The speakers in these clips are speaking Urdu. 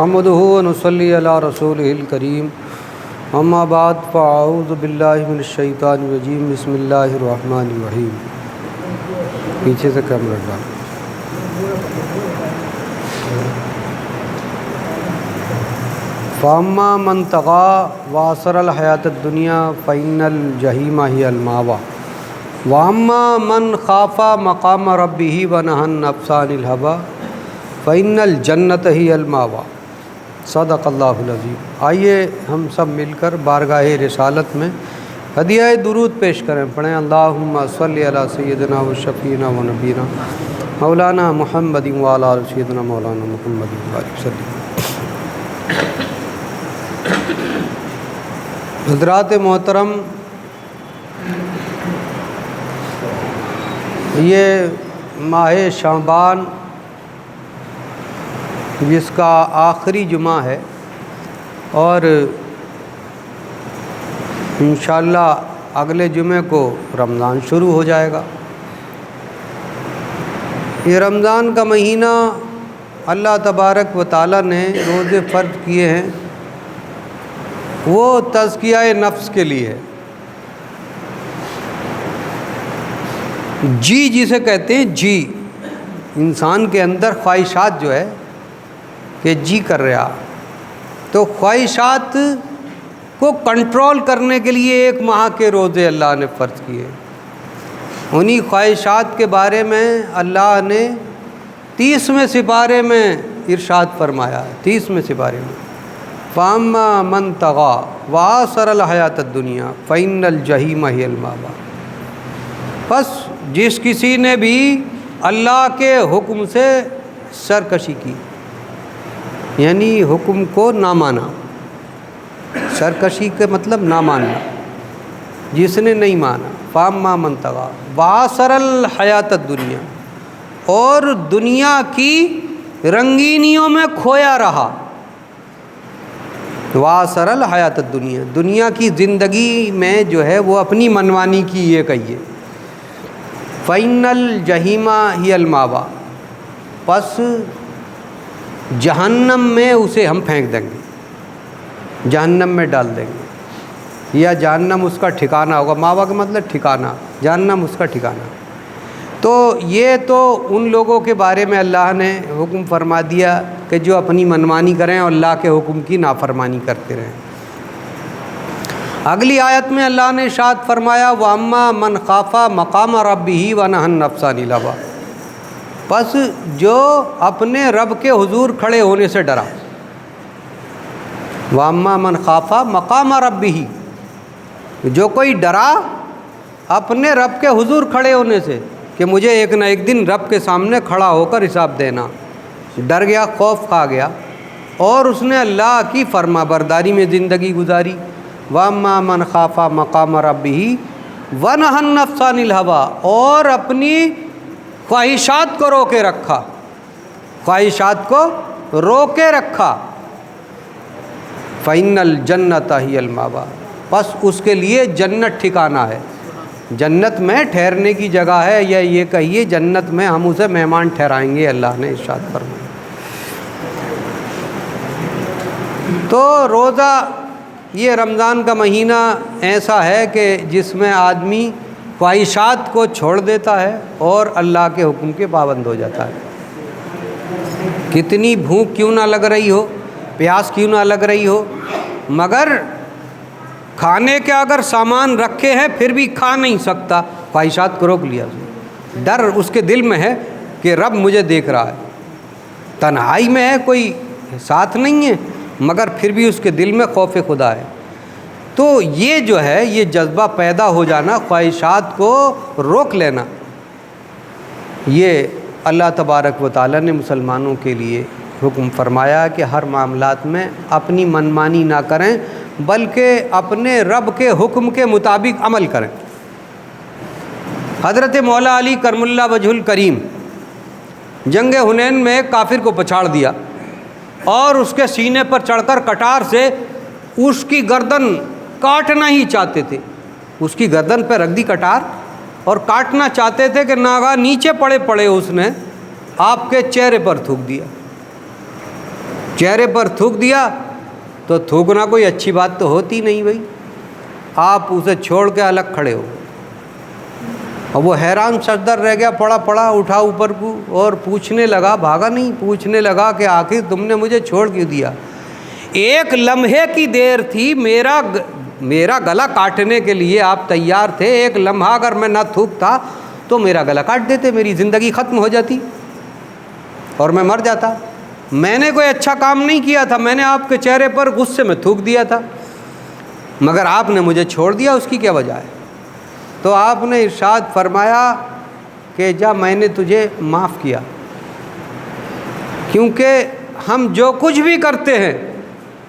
نحمده ونصلي على رسوله الكريم اما بعد فاعوذ باللہ من الشیطان الرجیم بسم اللہ الرحمن الرحیم۔ پیچھے سے کیمرہ ڈال۔ فاما من طغى وآثر الحیاۃ الدنیا فإن الجحیم ہی المأوى واما من خاف مقام ربہ ونہى النفس عن الہویٰ فإن الجنۃ ہی المأوى۔ صدق اللہ العظیم۔ آئیے ہم سب مل کر بارگاہ رسالت میں ہدیہ درود پیش کریں۔ پڑھیں اللہم صلی علی سیدنا و شفیعنا و نبینا مولانا محمد وعلی آل سیدنا مولانا محمد وسلم۔ حضرات محترم، یہ ماہ شعبان جس کا آخری جمعہ ہے اور انشاءاللہ اگلے جمعے کو رمضان شروع ہو جائے گا۔ یہ رمضان کا مہینہ اللہ تبارک و تعالیٰ نے روزے فرض کیے ہیں، وہ تزکیہ نفس کے لیے ہے۔ جی جسے کہتے ہیں، جی انسان کے اندر خواہشات جو ہے کہ جی کر رہا، تو خواہشات کو کنٹرول کرنے کے لیے ایک ماہ کے روزے اللہ نے فرض کیے۔ انہی خواہشات کے بارے میں اللہ نے 30ویں سپارے میں ارشاد فرمایا، 30ویں سپارے میں فاما من طغى وآثر الحیاۃ الدنیا فإن الجحیم ہی المأوى۔ بس جس کسی نے بھی اللہ کے حکم سے سرکشی کی، یعنی حکم کو نہ مانا، سرکشی کے مطلب نہ ماننا، جس نے نہیں مانا، فاما من طغى وآثر الحیاۃ الدنیا، اور دنیا کی رنگینیوں میں کھویا رہا۔ وآثر الحیاۃ الدنیا، دنیا کی زندگی میں جو ہے وہ اپنی منمانی کی، یہ کہیے فإن الجحیم ہی المأوى، پس جہنم میں اسے ہم پھینک دیں گے، جہنم میں ڈال دیں گے، یا جہنم اس کا ٹھکانہ ہوگا۔ ماوا کا مطلب ٹھکانہ، جہنم اس کا ٹھکانہ۔ تو یہ تو ان لوگوں کے بارے میں اللہ نے حکم فرما دیا کہ جو اپنی منمانی کریں اور اللہ کے حکم کی نافرمانی کرتے رہیں۔ اگلی آیت میں اللہ نے ارشاد فرمایا وَأَمَّا مَنْ خَافَ مَقَامَ رَبِّهِ وَنَهَى النَّفْسَ عَنِ الْهَوَىٰ، پس جو اپنے رب کے حضور کھڑے ہونے سے ڈرا۔ وَأَمَّا مَنْ خَافَ مَقَامَ رَبِّهِ، جو کوئی ڈرا اپنے رب کے حضور کھڑے ہونے سے کہ مجھے ایک نہ ایک دن رب کے سامنے کھڑا ہو کر حساب دینا، ڈر گیا، خوف کھا گیا اور اس نے اللہ کی فرما برداری میں زندگی گزاری۔ وَأَمَّا مَنْ خَافَ مَقَامَ رَبِّهِ وَنَهَى النَّفْسَ عَنِ الْهَوَىٰ، اور اپنی خواہشات کو روکے رکھا، خواہشات کو روکے رکھا، فإن الجنۃ ہی المأوى، پس اس کے لیے جنت ٹھکانہ ہے، جنت میں ٹھہرنے کی جگہ ہے، یا یہ کہیے جنت میں ہم اسے مہمان ٹھہرائیں گے، اللہ نے ارشاد فرمایا۔ تو روزہ، یہ رمضان کا مہینہ ایسا ہے کہ جس میں آدمی خواہشات کو چھوڑ دیتا ہے اور اللہ کے حکم کے پابند ہو جاتا ہے۔ کتنی بھوک کیوں نہ لگ رہی ہو، پیاس کیوں نہ لگ رہی ہو، مگر کھانے کے اگر سامان رکھے ہیں پھر بھی کھا نہیں سکتا، خواہشات کو روک لیا۔ ڈر اس کے دل میں ہے کہ رب مجھے دیکھ رہا ہے، تنہائی میں ہے، کوئی ساتھ نہیں ہے، مگر پھر بھی اس کے دل میں خوف خدا ہے۔ تو یہ جو ہے، یہ جذبہ پیدا ہو جانا، خواہشات کو روک لینا، یہ اللہ تبارک و تعالیٰ نے مسلمانوں کے لیے حکم فرمایا کہ ہر معاملات میں اپنی منمانی نہ کریں بلکہ اپنے رب کے حکم کے مطابق عمل کریں۔ حضرت مولا علی کرم اللہ وجہ الکریم جنگ حنین میں ایک کافر کو پچھاڑ دیا اور اس کے سینے پر چڑھ کر کٹار سے اس کی گردن کاٹنا ہی چاہتے تھے، اس کی گردن پہ رکھ دی کٹار اور کاٹنا چاہتے تھے کہ ناگاہ نیچے پڑے اس نے آپ کے چہرے پر تھوک دیا۔ چہرے پر تھوک دیا تو تھوکنا کوئی اچھی بات تو ہوتی نہیں بھائی، آپ اسے چھوڑ کے الگ کھڑے ہو۔ اور وہ حیران شدر رہ گیا، پڑا اٹھا اوپر کو اور پوچھنے لگا، بھاگا نہیں، پوچھنے لگا کہ آخر تم نے مجھے چھوڑ کیوں دیا؟ ایک لمحے کی دیر تھی، میرا گلا کاٹنے کے لیے آپ تیار تھے، ایک لمحہ اگر میں نہ تھوکتا تو میرا گلا کاٹ دیتے، میری زندگی ختم ہو جاتی اور میں مر جاتا۔ میں نے کوئی اچھا کام نہیں کیا تھا، میں نے آپ کے چہرے پر غصے میں تھوک دیا تھا، مگر آپ نے مجھے چھوڑ دیا، اس کی کیا وجہ ہے؟ تو آپ نے ارشاد فرمایا کہ جا میں نے تجھے معاف کیا، کیونکہ ہم جو کچھ بھی کرتے ہیں،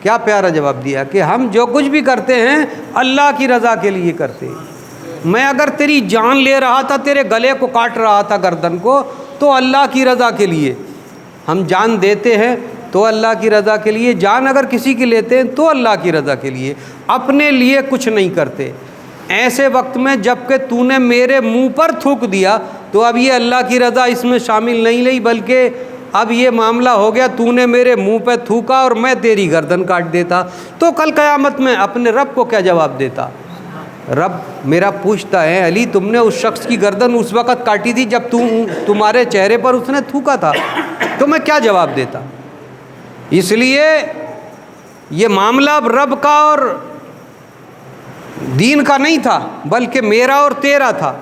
کیا پیارا جواب دیا کہ ہم جو کچھ بھی کرتے ہیں اللہ کی رضا کے لیے کرتے ہیں۔ میں اگر تیری جان لے رہا تھا، تیرے گلے کو کاٹ رہا تھا، گردن کو، تو اللہ کی رضا کے لیے ہم جان دیتے ہیں، تو اللہ کی رضا کے لیے، جان اگر کسی کی لیتے ہیں تو اللہ کی رضا کے لیے، اپنے لیے کچھ نہیں کرتے۔ ایسے وقت میں جب کہ تو نے میرے منہ پر تھوک دیا تو اب یہ اللہ کی رضا اس میں شامل نہیں لئی، بلکہ اب یہ معاملہ ہو گیا تو نے میرے منہ پہ تھوکا اور میں تیری گردن کاٹ دیتا، تو کل قیامت میں اپنے رب کو کیا جواب دیتا؟ رب میرا پوچھتا ہے، علی تم نے اس شخص کی گردن اس وقت کاٹی تھی جب تمہارے چہرے پر اس نے تھوکا تھا، تو میں کیا جواب دیتا؟ اس لیے یہ معاملہ اب رب کا اور دین کا نہیں تھا، بلکہ میرا اور تیرا تھا۔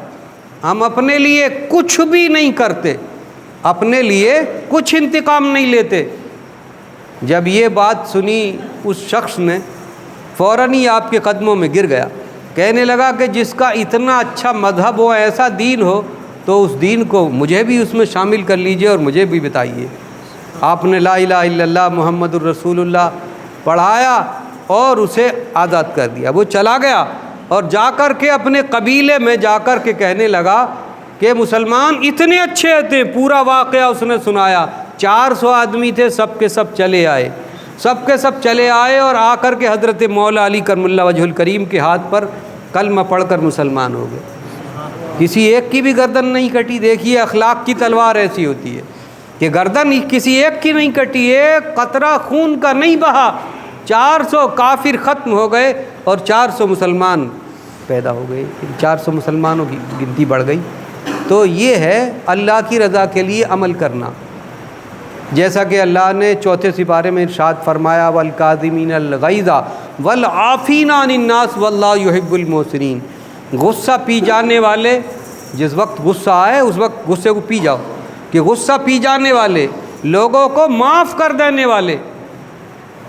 ہم اپنے لیے کچھ بھی نہیں کرتے، اپنے لیے کچھ انتقام نہیں لیتے۔ جب یہ بات سنی اس شخص نے فوراً ہی آپ کے قدموں میں گر گیا، کہنے لگا کہ جس کا اتنا اچھا مذہب ہو، ایسا دین ہو، تو اس دین کو مجھے بھی اس میں شامل کر لیجئے اور مجھے بھی بتائیے۔ آپ نے لا الہ الا اللہ محمد الرسول اللہ پڑھایا اور اسے آزاد کر دیا۔ وہ چلا گیا اور جا کر کے اپنے قبیلے میں جا کر کے کہنے لگا کہ مسلمان اتنے اچھے تھے، پورا واقعہ اس نے سنایا۔ 400 آدمی تھے، سب کے سب چلے آئے، سب کے سب چلے آئے اور آ کر کے حضرت مولا علی کرم اللہ وجہ الکریم کے ہاتھ پر کلمہ پڑھ کر مسلمان ہو گئے۔ کسی ایک کی بھی گردن نہیں کٹی۔ دیکھیے اخلاق کی تلوار ایسی ہوتی ہے کہ گردن کسی ایک کی نہیں کٹی، ایک قطرہ خون کا نہیں بہا، 400 کافر ختم ہو گئے اور 400 مسلمان پیدا ہو گئے، 400 مسلمانوں کی گنتی بڑھ گئی۔ تو یہ ہے اللہ کی رضا کے لیے عمل کرنا، جیسا کہ اللہ نے چوتھے سپارے میں ارشاد فرمایا والکاظمین الغیظ والعافین عن الناس واللہ یحب المحسنین۔ غصہ پی جانے والے، جس وقت غصہ آئے اس وقت غصے کو پی جاؤ، کہ غصہ پی جانے والے، لوگوں کو معاف کر دینے والے،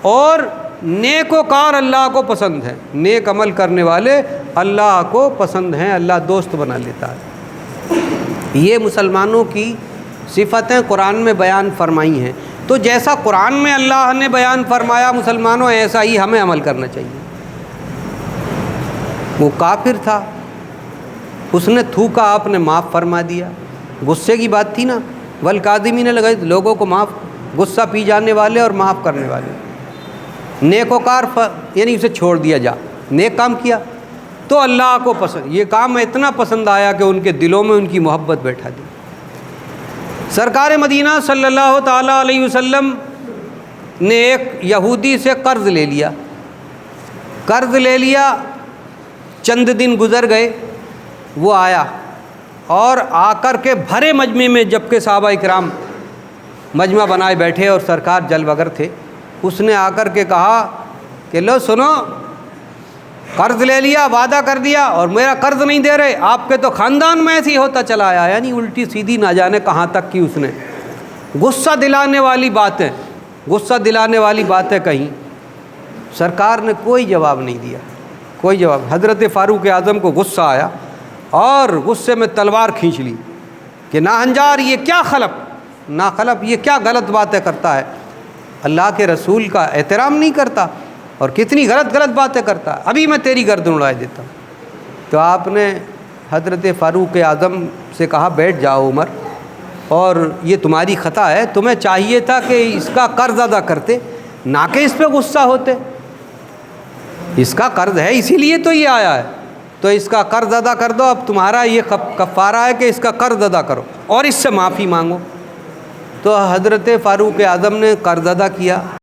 اور نیک وکار اللہ کو پسند ہے، نیک عمل کرنے والے اللہ کو پسند ہیں، اللہ دوست بنا لیتا ہے۔ یہ مسلمانوں کی صفتیں قرآن میں بیان فرمائی ہیں، تو جیسا قرآن میں اللہ نے بیان فرمایا مسلمانوں، ایسا ہی ہمیں عمل کرنا چاہیے۔ وہ کافر تھا، اس نے تھوکا، آپ نے معاف فرما دیا، غصے کی بات تھی نا، والکاظمین الغیظ، لوگوں کو معاف، غصہ پی جانے والے اور معاف کرنے والے، نیک وکار یعنی اسے چھوڑ دیا، جا نیک کام کیا تو اللہ کو پسند، یہ کام اتنا پسند آیا کہ ان کے دلوں میں ان کی محبت بیٹھا دی۔ سرکار مدینہ صلی اللہ تعالیٰ علیہ وسلم نے ایک یہودی سے قرض لے لیا، چند دن گزر گئے، وہ آیا اور آ کر کے بھرے مجمع میں، جبکہ صحابہ اکرام مجمع بنائے بیٹھے اور سرکار جل وگر تھے، اس نے آ کر کے کہا کہ لو سنو، قرض لے لیا، وعدہ کر دیا اور میرا قرض نہیں دے رہے، آپ کے تو خاندان میں ایسی ہوتا چلا آیا، یعنی الٹی سیدھی نہ جانے کہاں تک کی اس نے غصہ دلانے والی باتیں کہیں۔ سرکار نے کوئی جواب نہیں دیا، کوئی جواب۔ حضرت فاروق اعظم کو غصہ آیا اور غصے میں تلوار کھینچ لی کہ ناہنجار، یہ کیا ناخلف، یہ کیا غلط باتیں کرتا ہے، اللہ کے رسول کا احترام نہیں کرتا اور کتنی غلط باتیں کرتا ہے، ابھی میں تیری گردن اڑائے دیتا ہوں۔ تو آپ نے حضرت فاروق اعظم سے کہا بیٹھ جاؤ عمر، اور یہ تمہاری خطا ہے، تمہیں چاہیے تھا کہ اس کا قرض ادا کرتے، نہ کہ اس پہ غصہ ہوتے، اس کا قرض ہے اسی لیے تو یہ آیا ہے، تو اس کا قرض ادا کر دو، اب تمہارا یہ کفارہ ہے کہ اس کا قرض ادا کرو اور اس سے معافی مانگو۔ تو حضرت فاروق اعظم نے قرض ادا کیا۔